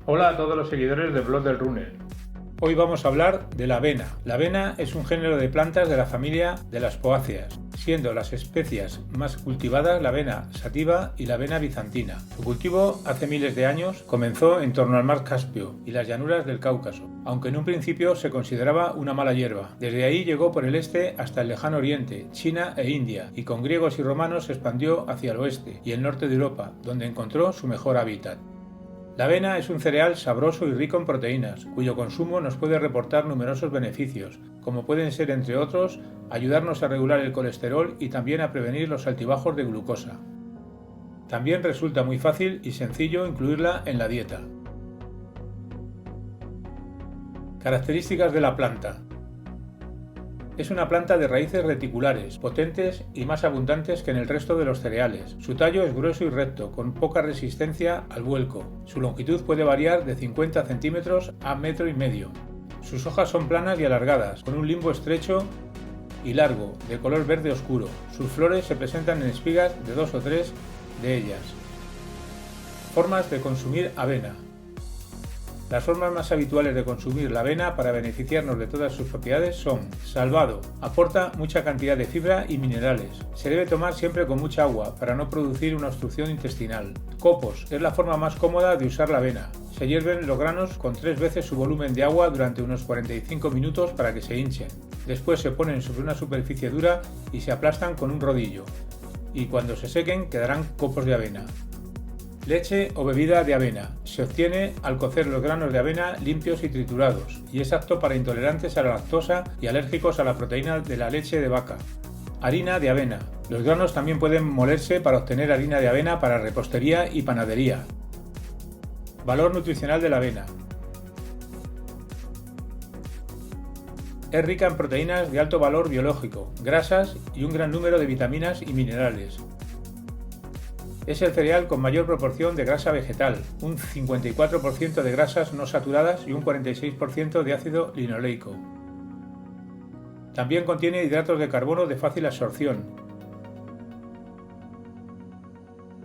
Hola a todos los seguidores del blog del Runner. Hoy vamos a hablar de la avena. La avena es un género de plantas de la familia de las poáceas, siendo las especias más cultivadas la avena sativa y la avena bizantina. Su cultivo hace miles de años comenzó en torno al mar Caspio y las llanuras del Cáucaso, aunque en un principio se consideraba una mala hierba. Desde ahí llegó por el este hasta el lejano oriente, China e India, y con griegos y romanos se expandió hacia el oeste y el norte de Europa, donde encontró su mejor hábitat. La avena es un cereal sabroso y rico en proteínas, cuyo consumo nos puede reportar numerosos beneficios, como pueden ser, entre otros, ayudarnos a regular el colesterol y también a prevenir los altibajos de glucosa. También resulta muy fácil y sencillo incluirla en la dieta. Características de la planta. Es una planta de raíces reticulares, potentes y más abundantes que en el resto de los cereales. Su tallo es grueso y recto, con poca resistencia al vuelco. Su longitud puede variar de 50 centímetros a 1,5 metros. Sus hojas son planas y alargadas, con un limbo estrecho y largo, de color verde oscuro. Sus flores se presentan en espigas de 2 o 3 de ellas. Formas de consumir avena. Las formas más habituales de consumir la avena para beneficiarnos de todas sus propiedades son: salvado, aporta mucha cantidad de fibra y minerales. Se debe tomar siempre con mucha agua para no producir una obstrucción intestinal. Copos, es la forma más cómoda de usar la avena. Se hierven los granos con 3 veces su volumen de agua durante unos 45 minutos para que se hinchen. Después se ponen sobre una superficie dura y se aplastan con un rodillo. Y cuando se sequen quedarán copos de avena. Leche o bebida de avena. Se obtiene al cocer los granos de avena limpios y triturados, y es apto para intolerantes a la lactosa y alérgicos a la proteína de la leche de vaca. Harina de avena. Los granos también pueden molerse para obtener harina de avena para repostería y panadería. Valor nutricional de la avena. Es rica en proteínas de alto valor biológico, grasas y un gran número de vitaminas y minerales. Es el cereal con mayor proporción de grasa vegetal, un 54% de grasas no saturadas y un 46% de ácido linoleico. También contiene hidratos de carbono de fácil absorción,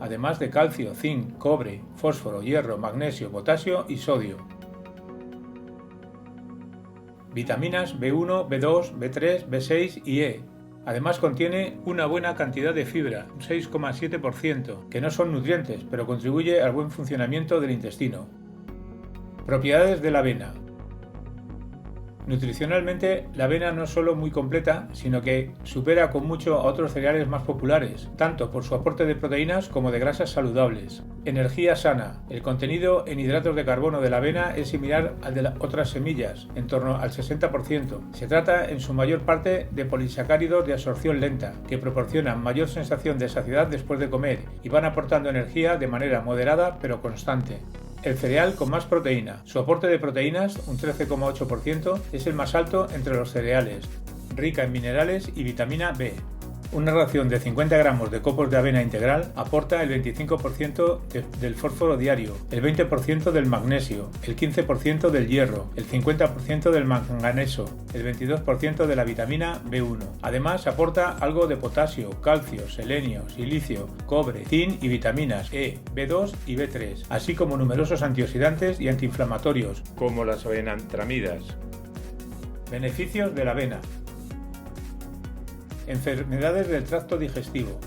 además de calcio, zinc, cobre, fósforo, hierro, magnesio, potasio y sodio. Vitaminas B1, B2, B3, B6 y E. Además contiene una buena cantidad de fibra, un 6,7%, que no son nutrientes, pero contribuye al buen funcionamiento del intestino. Propiedades de la avena. Nutricionalmente, la avena no es solo muy completa, sino que supera con mucho a otros cereales más populares, tanto por su aporte de proteínas como de grasas saludables. Energía sana. El contenido en hidratos de carbono de la avena es similar al de las otras semillas, en torno al 60%. Se trata en su mayor parte de polisacáridos de absorción lenta, que proporcionan mayor sensación de saciedad después de comer y van aportando energía de manera moderada pero constante. El cereal con más proteína. Su aporte de proteínas, un 13,8%, es el más alto entre los cereales, rica en minerales y vitamina B. Una ración de 50 gramos de copos de avena integral aporta el 25% del fósforo diario, el 20% del magnesio, el 15% del hierro, el 50% del manganeso, el 22% de la vitamina B1. Además aporta algo de potasio, calcio, selenio, silicio, cobre, zinc y vitaminas E, B2 y B3, así como numerosos antioxidantes y antiinflamatorios, como las avenantramidas. Beneficios de la avena. Enfermedades del tracto digestivo.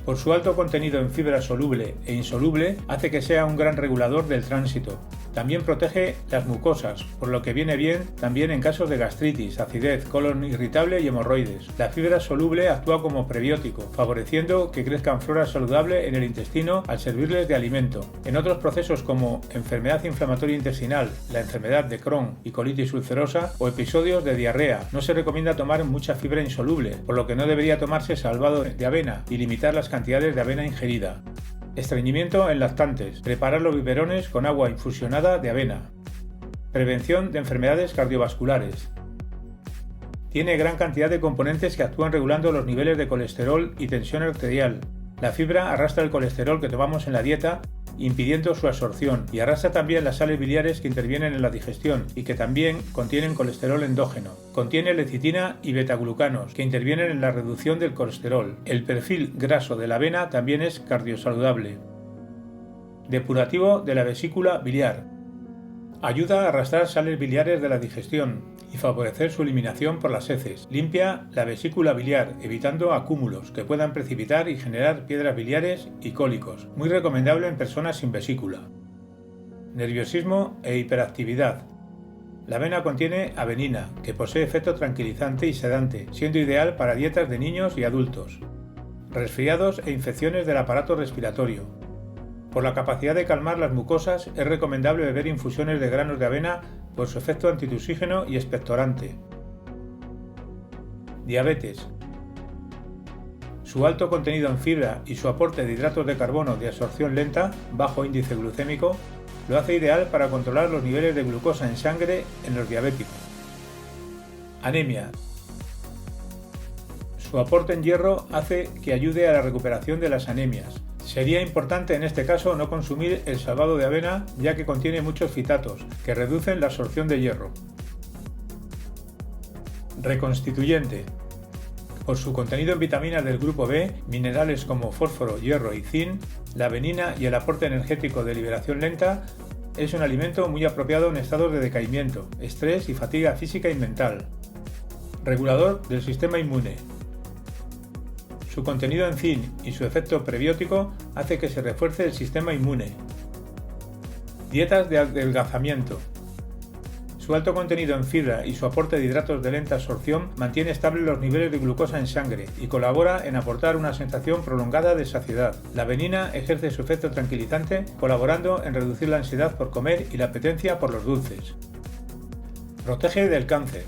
Por su alto contenido en fibra soluble e insoluble, hace que sea un gran regulador del tránsito. También protege las mucosas, por lo que viene bien también en casos de gastritis, acidez, colon irritable y hemorroides. La fibra soluble actúa como prebiótico, favoreciendo que crezcan flora saludable en el intestino al servirles de alimento. En otros procesos como enfermedad inflamatoria intestinal, la enfermedad de Crohn y colitis ulcerosa o episodios de diarrea, no se recomienda tomar mucha fibra insoluble, por lo que no debería tomarse salvado de avena y limitar las cantidades de avena ingerida. Estreñimiento en lactantes. Preparar los biberones con agua infusionada de avena. Prevención de enfermedades cardiovasculares. Tiene gran cantidad de componentes que actúan regulando los niveles de colesterol y tensión arterial. La fibra arrastra el colesterol que tomamos en la dieta, impidiendo su absorción, y arrastra también las sales biliares que intervienen en la digestión y que también contienen colesterol endógeno. Contiene lecitina y betaglucanos que intervienen en la reducción del colesterol. El perfil graso de la avena también es cardiosaludable. Depurativo de la vesícula biliar. Ayuda a arrastrar sales biliares de la digestión y favorecer su eliminación por las heces. Limpia la vesícula biliar, evitando acúmulos que puedan precipitar y generar piedras biliares y cólicos. Muy recomendable en personas sin vesícula. Nerviosismo e hiperactividad. La avena contiene avenina, que posee efecto tranquilizante y sedante, siendo ideal para dietas de niños y adultos. Resfriados e infecciones del aparato respiratorio. Por la capacidad de calmar las mucosas, es recomendable beber infusiones de granos de avena por su efecto antitusígeno y expectorante. Diabetes. Su alto contenido en fibra y su aporte de hidratos de carbono de absorción lenta, bajo índice glucémico, lo hace ideal para controlar los niveles de glucosa en sangre en los diabéticos. Anemia. Su aporte en hierro hace que ayude a la recuperación de las anemias. Sería importante en este caso no consumir el salvado de avena, ya que contiene muchos fitatos que reducen la absorción de hierro. Reconstituyente. Por su contenido en vitaminas del grupo B, minerales como fósforo, hierro y zinc, la avenina y el aporte energético de liberación lenta, es un alimento muy apropiado en estados de decaimiento, estrés y fatiga física y mental. Regulador del sistema inmune. Su contenido en zinc y su efecto prebiótico hace que se refuerce el sistema inmune. Dietas de adelgazamiento. Su alto contenido en fibra y su aporte de hidratos de lenta absorción mantiene estables los niveles de glucosa en sangre y colabora en aportar una sensación prolongada de saciedad. La avenina ejerce su efecto tranquilizante, colaborando en reducir la ansiedad por comer y la apetencia por los dulces. Protege del cáncer.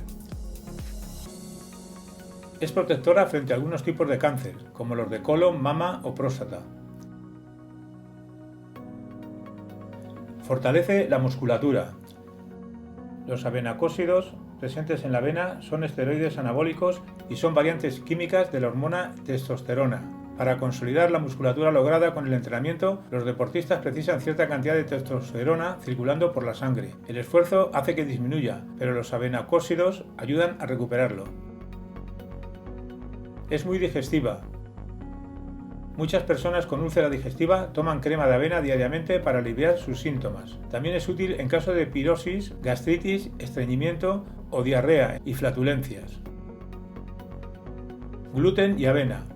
Es protectora frente a algunos tipos de cáncer, como los de colon, mama o próstata. Fortalece la musculatura. Los avenacósidos presentes en la avena son esteroides anabólicos y son variantes químicas de la hormona testosterona. Para consolidar la musculatura lograda con el entrenamiento, los deportistas precisan cierta cantidad de testosterona circulando por la sangre. El esfuerzo hace que disminuya, pero los avenacósidos ayudan a recuperarlo. Es muy digestiva. Muchas personas con úlcera digestiva toman crema de avena diariamente para aliviar sus síntomas. También es útil en caso de pirosis, gastritis, estreñimiento o diarrea y flatulencias. Gluten y avena.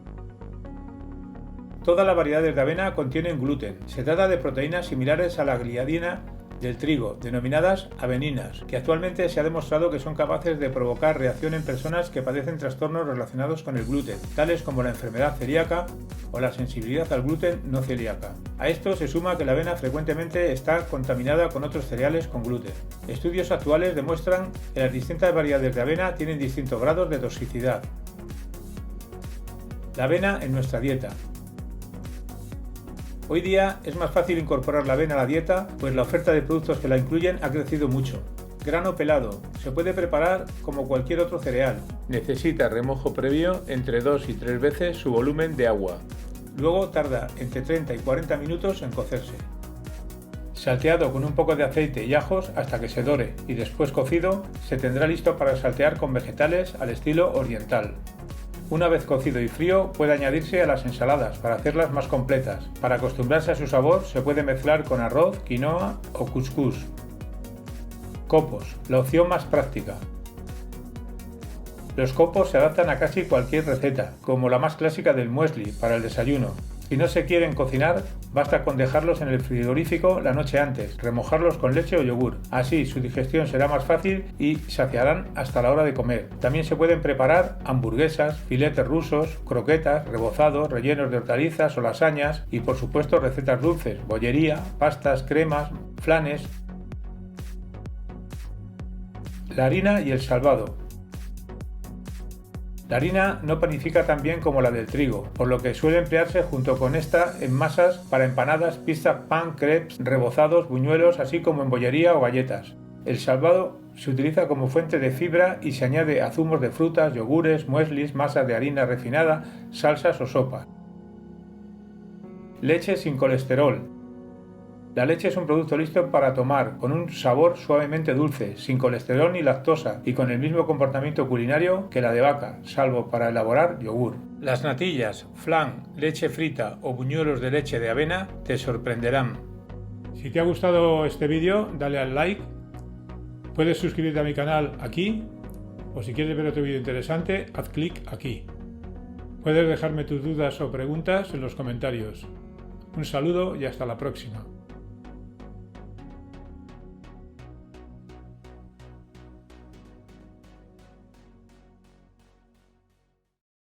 Todas las variedades de avena contienen gluten. Se trata de proteínas similares a la gliadina del trigo, denominadas aveninas, que actualmente se ha demostrado que son capaces de provocar reacción en personas que padecen trastornos relacionados con el gluten, tales como la enfermedad celíaca o la sensibilidad al gluten no celíaca. A esto se suma que la avena frecuentemente está contaminada con otros cereales con gluten. Estudios actuales demuestran que las distintas variedades de avena tienen distintos grados de toxicidad. La avena en nuestra dieta. Hoy día es más fácil incorporar la avena a la dieta, pues la oferta de productos que la incluyen ha crecido mucho. Grano pelado. Se puede preparar como cualquier otro cereal. Necesita remojo previo entre 2 y 3 veces su volumen de agua. Luego tarda entre 30 y 40 minutos en cocerse. Salteado con un poco de aceite y ajos hasta que se dore y después cocido, se tendrá listo para saltear con vegetales al estilo oriental. Una vez cocido y frío, puede añadirse a las ensaladas para hacerlas más completas. Para acostumbrarse a su sabor, se puede mezclar con arroz, quinoa o cuscús. Copos, la opción más práctica. Los copos se adaptan a casi cualquier receta, como la más clásica del muesli para el desayuno. Si no se quieren cocinar, basta con dejarlos en el frigorífico la noche antes, remojarlos con leche o yogur. Así su digestión será más fácil y saciarán hasta la hora de comer. También se pueden preparar hamburguesas, filetes rusos, croquetas, rebozados, rellenos de hortalizas o lasañas y por supuesto recetas dulces, bollería, pastas, cremas, flanes. La harina y el salvado. La harina no panifica tan bien como la del trigo, por lo que suele emplearse junto con esta en masas para empanadas, pizza, pan, crepes, rebozados, buñuelos, así como en bollería o galletas. El salvado se utiliza como fuente de fibra y se añade a zumos de frutas, yogures, mueslis, masas de harina refinada, salsas o sopas. Leche sin colesterol. La leche es un producto listo para tomar, con un sabor suavemente dulce, sin colesterol ni lactosa y con el mismo comportamiento culinario que la de vaca, salvo para elaborar yogur. Las natillas, flan, leche frita o buñuelos de leche de avena te sorprenderán. Si te ha gustado este vídeo, dale al like. Puedes suscribirte a mi canal aquí, o si quieres ver otro vídeo interesante, haz clic aquí. Puedes dejarme tus dudas o preguntas en los comentarios. Un saludo y hasta la próxima.